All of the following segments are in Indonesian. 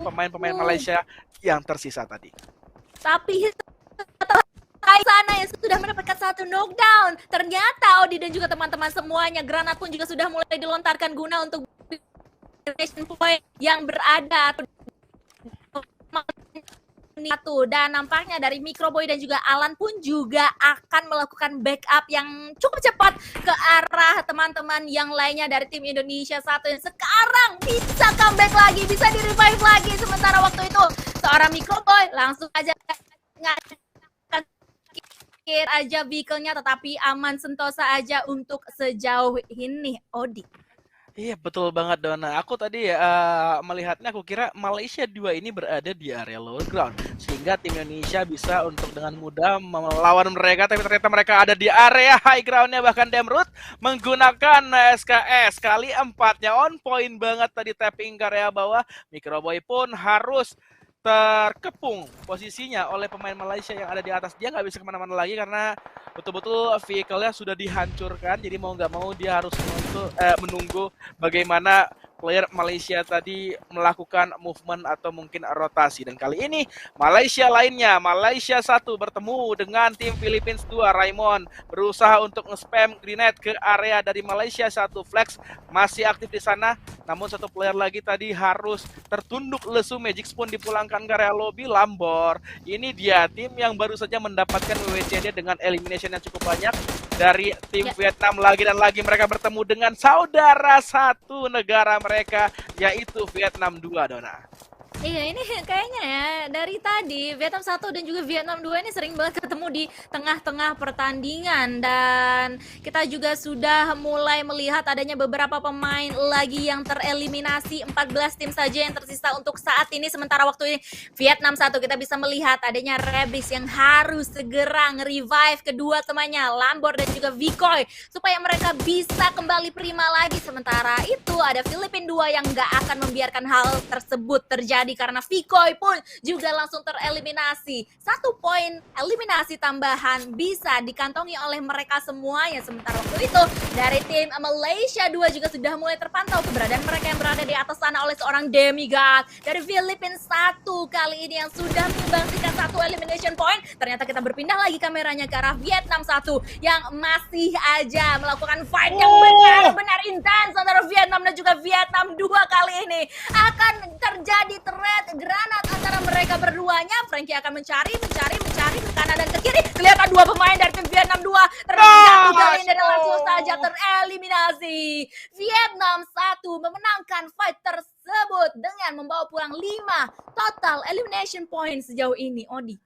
pemain-pemain Malaysia yang tersisa tadi. Tapi sana yang sudah mendapatkan satu knockdown. Ternyata Odi dan juga teman-teman semuanya, granat pun juga sudah mulai dilontarkan guna untuk point yang berada satu. Dan nampaknya dari Microboy dan juga Alan pun juga akan melakukan backup yang cukup cepat ke arah teman-teman yang lainnya dari tim Indonesia satu yang sekarang bisa comeback lagi, bisa di-revive lagi. Sementara waktu itu seorang Microboy langsung aja aja vehicle-nya, tetapi aman sentosa aja untuk sejauh ini, Odi. Iya betul banget Dona. Aku tadi melihatnya, aku kira Malaysia 2 ini berada di area lower ground sehingga tim Indonesia bisa untuk dengan mudah melawan mereka, tapi ternyata mereka ada di area high groundnya. Bahkan Demrut menggunakan SKS kali 4-nya on point banget tadi, tapping ke area bawah. Microboy pun harus terkepung posisinya oleh pemain Malaysia yang ada di atas. Dia nggak bisa kemana-mana lagi karena betul-betul vehicle-nya sudah dihancurkan. Jadi mau nggak mau dia harus menunggu bagaimana player Malaysia tadi melakukan movement atau mungkin rotasi. Dan kali ini Malaysia lainnya, Malaysia 1 bertemu dengan tim Philippines 2. Raimon berusaha untuk nge-spam grenade ke area dari Malaysia 1. Flex masih aktif di sana, namun satu player lagi tadi harus tertunduk lesu. Magic Spoon dipulangkan ke area lobby. Lambor, ini dia tim yang baru saja mendapatkan WWCD dengan elimination yang cukup banyak dari tim Vietnam. Lagi dan lagi mereka bertemu dengan saudara satu negara mereka, yaitu Vietnam 2, Dona. Iya, ini kayaknya ya dari tadi Vietnam 1 dan juga Vietnam 2 ini sering banget ketemu di tengah-tengah pertandingan, dan kita juga sudah mulai melihat adanya beberapa pemain lagi yang tereliminasi. 14 tim saja yang tersisa untuk saat ini. Sementara waktu ini Vietnam 1 kita bisa melihat adanya Rebis yang harus segera nge-revive kedua temannya Lambor dan juga Vikoy supaya mereka bisa kembali prima lagi. Sementara itu ada Filipina 2 yang gak akan membiarkan hal tersebut terjadi karena Vikoy pun juga langsung tereliminasi. 1 poin eliminasi tambahan bisa dikantongi oleh mereka semuanya. Sementara waktu itu dari tim Malaysia 2 juga sudah mulai terpantau keberadaan mereka yang berada di atas sana oleh seorang demigod dari Philippines 1 kali ini yang sudah menyumbangsikan 1 elimination point. Ternyata kita berpindah lagi kameranya ke arah Vietnam 1 yang masih aja melakukan fight yang benar-benar intens antara Vietnam dan juga Vietnam 2 kali ini. Akan terjadi granat antara mereka berduanya. Frankie akan mencari ke kanan dan ke kiri. Kelihatan 2 pemain dari tim Vietnam 2 terjatuh kali ini dan langsung saja tereliminasi. Vietnam 1 memenangkan fight tersebut dengan membawa pulang 5 total elimination point sejauh ini, Odi.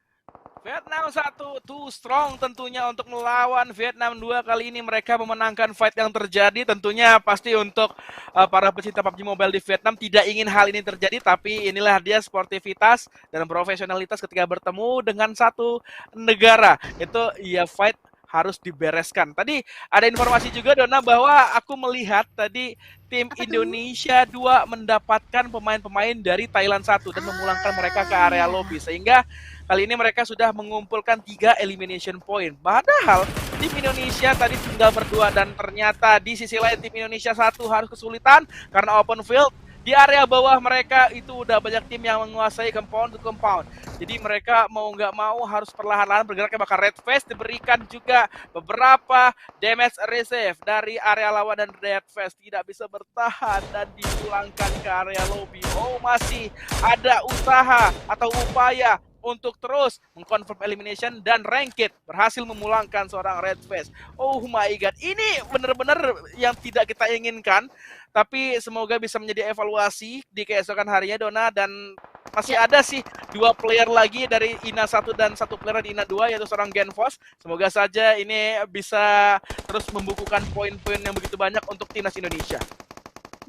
Vietnam 1 too strong tentunya untuk melawan Vietnam 2 kali ini. Mereka memenangkan fight yang terjadi. Tentunya pasti untuk para pecinta PUBG Mobile di Vietnam tidak ingin hal ini terjadi, tapi inilah dia sportivitas dan profesionalitas ketika bertemu dengan satu negara. Itu ya fight harus dibereskan. Tadi ada informasi juga, Dona, bahwa aku melihat tadi tim Indonesia 2 mendapatkan pemain-pemain dari Thailand 1 dan memulangkan mereka ke area lobby, sehingga kali ini mereka sudah mengumpulkan 3 elimination point. Padahal tim Indonesia tadi tinggal berdua, dan ternyata di sisi lain tim Indonesia 1 harus kesulitan karena open field. Di area bawah mereka itu udah banyak tim yang menguasai compound to compound. Jadi mereka mau nggak mau harus perlahan-lahan bergeraknya. Bahkan Red Face diberikan juga beberapa damage receive dari area lawan, dan Red Face tidak bisa bertahan dan dipulangkan ke area lobby. Oh, masih ada usaha atau upaya untuk terus mengkonfirm elimination, dan Ranked berhasil memulangkan seorang Red Face. Oh my god, ini benar-benar yang tidak kita inginkan. Tapi semoga bisa menjadi evaluasi di keesokan harinya, Dona. Dan masih ada sih 2 player lagi dari INA 1 dan 1 player di INA 2, yaitu seorang Genfos. Semoga saja ini bisa terus membukukan poin-poin yang begitu banyak untuk timnas Indonesia.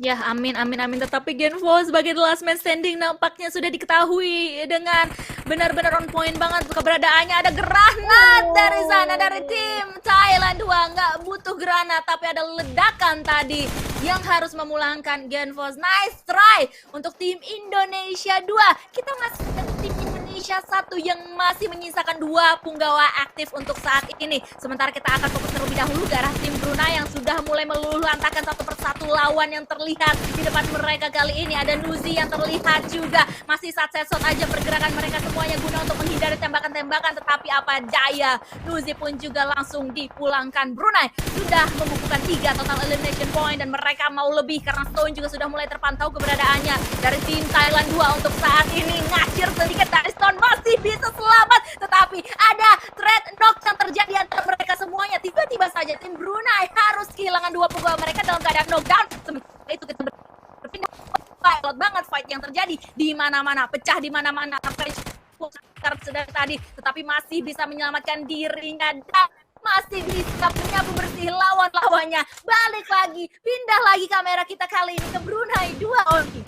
Ya, amin. Tetapi Genvo sebagai the last man standing nampaknya sudah diketahui dengan benar-benar on point banget keberadaannya. Ada granat dari sana, dari tim Thailand 2. Nggak butuh granat, tapi ada ledakan tadi yang harus memulangkan Genvo. Nice try untuk tim Indonesia 2. Kita masih tim Indonesia Malaysia 1 yang masih menyisakan 2 punggawa aktif untuk saat ini. Sementara kita akan fokus terlebih dahulu ke arah tim Brunei yang sudah mulai meluluh-lantakan satu persatu lawan yang terlihat di depan mereka kali ini. Ada Nuzi yang terlihat juga masih set-shot aja pergerakan mereka semuanya guna untuk menghindari tembakan-tembakan, tetapi apa daya, Nuzi pun juga langsung dipulangkan. Brunei sudah membukukan 3 total elimination point dan mereka mau lebih karena Stone juga sudah mulai terpantau keberadaannya. Dari tim Thailand 2 untuk saat ini ngacir sedikit dari Stone, masih bisa selamat, tetapi ada threat knock yang terjadi antara mereka semuanya. Tiba-tiba saja tim Brunei harus kehilangan 2 pegawai mereka dalam keadaan knockdown. Sementara itu kita berpindah banget fight yang terjadi di mana-mana, pecah di mana-mana. Sedang tadi, tetapi masih bisa menyelamatkan dirinya dan masih bisa menyapu bersih lawan-lawannya. Balik lagi, pindah lagi kamera kita kali ini ke Brunei 2 Oni.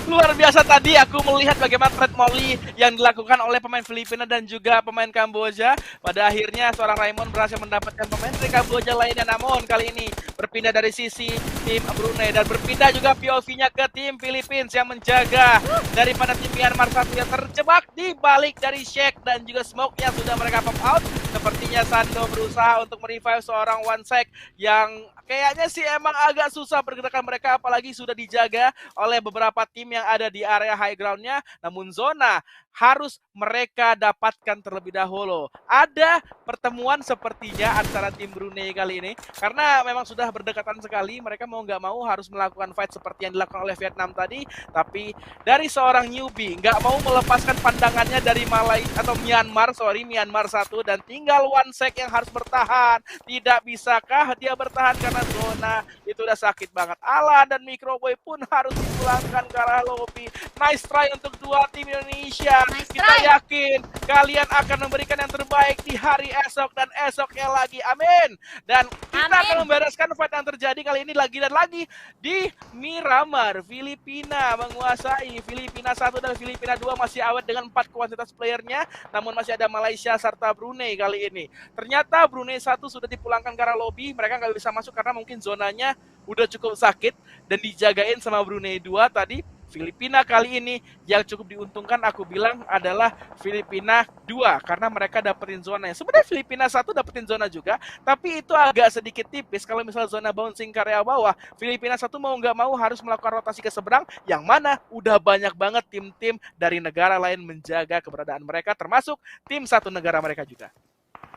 Luar biasa tadi aku melihat bagaimana threat molly yang dilakukan oleh pemain Filipina dan juga pemain Kamboja. Pada akhirnya seorang Raymond berhasil mendapatkan pemain dari Kamboja lainnya, namun kali ini berpindah dari sisi tim Brunei dan berpindah juga POV-nya ke tim Philippines yang menjaga daripada tim Myanmar 1 yang terjebak di balik dari Shake dan juga Smoke yang sudah mereka pop out. Sepertinya Sando berusaha untuk merevive seorang One Sek yang kayaknya sih emang agak susah pergerakan mereka, apalagi sudah dijaga oleh beberapa tim yang ada di area high ground-nya. Namun zona harus mereka dapatkan terlebih dahulu. Ada pertemuan sepertinya antara tim Brunei kali ini, karena memang sudah berdekatan sekali. Mereka mau nggak mau harus melakukan fight seperti yang dilakukan oleh Vietnam tadi. Tapi dari seorang newbie nggak mau melepaskan pandangannya dari Myanmar 1, dan tinggal One Sek yang harus bertahan. Tidak bisakah dia bertahan karena zona itu udah sakit banget. Alan dan Microboy pun harus dipulangkan ke arah lobby. Nice try untuk dua tim Indonesia. Nice Kita try. yakin kalian akan memberikan yang terbaik di hari esok dan esoknya lagi. Amin. Dan kita Amin. akan membereskan fight yang terjadi kali ini lagi dan lagi di Miramar. Filipina menguasai. Filipina 1 dan Filipina 2 masih awet dengan 4 kuantitas playernya, namun masih ada Malaysia serta Brunei kali ini. Ternyata Brunei 1 sudah dipulangkan ke arah lobby. Mereka nggak bisa masuk karena mungkin zonanya udah cukup sakit dan dijagain sama Brunei 2 tadi. Filipina kali ini yang cukup diuntungkan aku bilang adalah Filipina 2 karena mereka dapetin zonanya. Sebenarnya Filipina 1 dapetin zona juga, tapi itu agak sedikit tipis. Kalau misal zona bouncing ke area bawah, Filipina 1 mau nggak mau harus melakukan rotasi ke seberang, yang mana udah banyak banget tim-tim dari negara lain menjaga keberadaan mereka, termasuk tim satu negara mereka juga.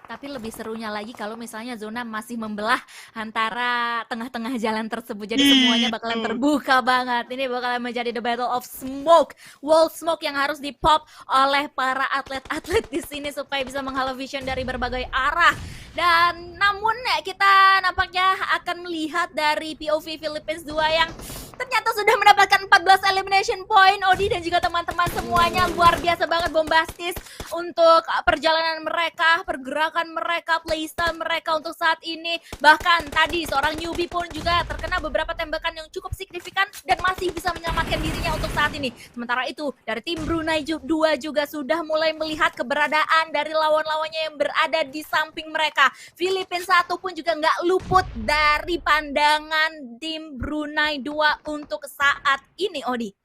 Tapi lebih serunya lagi kalau misalnya zona masih membelah antara tengah-tengah jalan tersebut. Jadi semuanya bakalan terbuka banget. Ini bakalan menjadi the battle of smoke. Wall smoke yang harus dipop oleh para atlet-atlet di sini supaya bisa menghalau vision dari berbagai arah. Dan namun kita nampaknya akan melihat dari POV Philippines 2 yang ternyata sudah mendapatkan 14 elimination point. Odi dan juga teman-teman semuanya luar biasa banget, bombastis untuk perjalanan mereka, pergerakan mereka, playstyle mereka untuk saat ini. Bahkan tadi seorang newbie pun juga terkena beberapa tembakan yang cukup signifikan dan masih bisa menyelamatkan dirinya untuk saat ini. Sementara itu dari tim Brunei 2 juga sudah mulai melihat keberadaan dari lawan-lawannya yang berada di samping mereka. Filipina 1 pun juga nggak luput dari pandangan tim Brunei 2 untuk saat ini, Odi.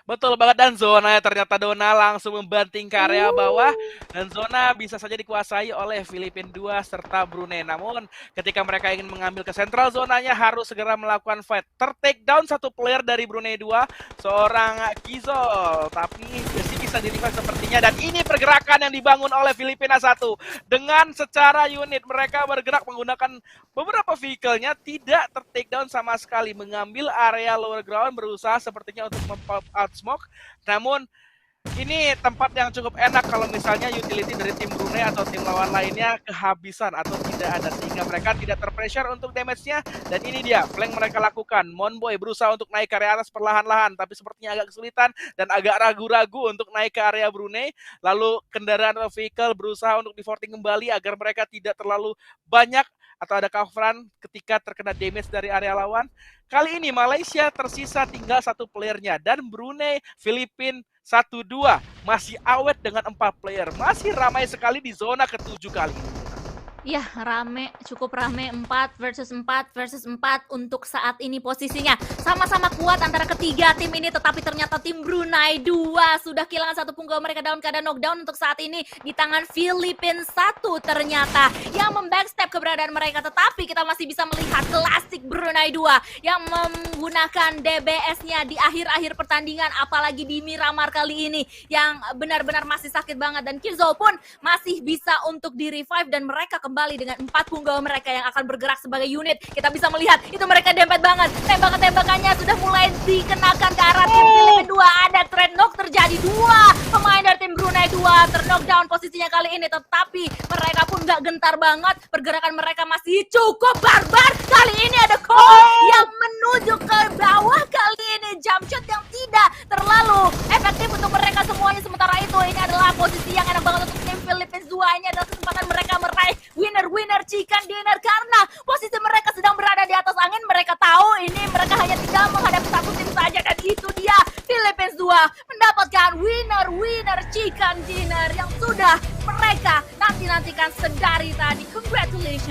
Betul banget, dan zona ternyata Dona langsung membanting ke area bawah dan zona bisa saja dikuasai oleh Filipina 2 serta Brunei. Namun ketika mereka ingin mengambil ke sentral zonanya harus segera melakukan fight. Ter-take down satu player dari Brunei 2, seorang Kizol, tapi masih bisa di-revive sepertinya. Dan ini pergerakan yang dibangun oleh Filipina 1 dengan secara unit. Mereka bergerak menggunakan beberapa vehicle-nya, tidak ter-take down sama sekali, mengambil area lower ground, berusaha sepertinya untuk mem-pop out smoke. Namun ini tempat yang cukup enak kalau misalnya utility dari tim Brunei atau tim lawan lainnya kehabisan atau tidak ada, sehingga mereka tidak terpressure untuk damage-nya. Dan ini dia flank mereka lakukan. Monboy berusaha untuk naik ke area atas perlahan-lahan, tapi sepertinya agak kesulitan dan agak ragu-ragu untuk naik ke area Brunei. Lalu kendaraan atau vehicle berusaha untuk di-forting kembali agar mereka tidak terlalu banyak atau ada coveran ketika terkena damage dari area lawan. Kali ini Malaysia tersisa tinggal satu playernya, dan Brunei, Filipina 1-2 masih awet dengan 4 player. Masih ramai sekali di zona ke-7 kali ini. Ya, rame, cukup rame 4 versus 4 versus 4 untuk saat ini posisinya. Sama-sama kuat antara ketiga tim ini, tetapi ternyata tim Brunei 2 sudah kehilangan satu punggawa mereka dalam keadaan knockdown untuk saat ini di tangan Filipina 1 ternyata yang membackstep keberadaan mereka. Tetapi kita masih bisa melihat klasik Brunei 2 yang menggunakan DBS-nya di akhir-akhir pertandingan, apalagi di Miramar kali ini yang benar-benar masih sakit banget, dan Kizo pun masih bisa untuk di-revive dan mereka kembali dengan 4 punggawa mereka yang akan bergerak sebagai unit. Kita bisa melihat itu mereka dempet banget. Tembakan-tembakannya sudah mulai dikenakan ke arah tim Filipina 2. Ada trade knock terjadi, 2 pemain dari tim Brunei 2 terknockdown posisinya kali ini, tetapi mereka pun gak gentar banget. Pergerakan mereka masih cukup barbar. Kali ini ada Cole yang menuju ke bawah. Kali ini jump shot yang tidak terlalu efektif untuk mereka semuanya. Sementara itu ini adalah posisi yang enak banget untuk tim Philippines 2. Ini adalah kesempatan mereka meraih winner chicken dinner karena posisi mereka sedang berada di atas angin. Mereka tahu ini mereka hanya tinggal menghadapi satu tim saja, dan itu dia Philippines 2 mendapatkan winner chicken dinner yang sudah mereka nanti-nantikan sedari tadi. Congratulations.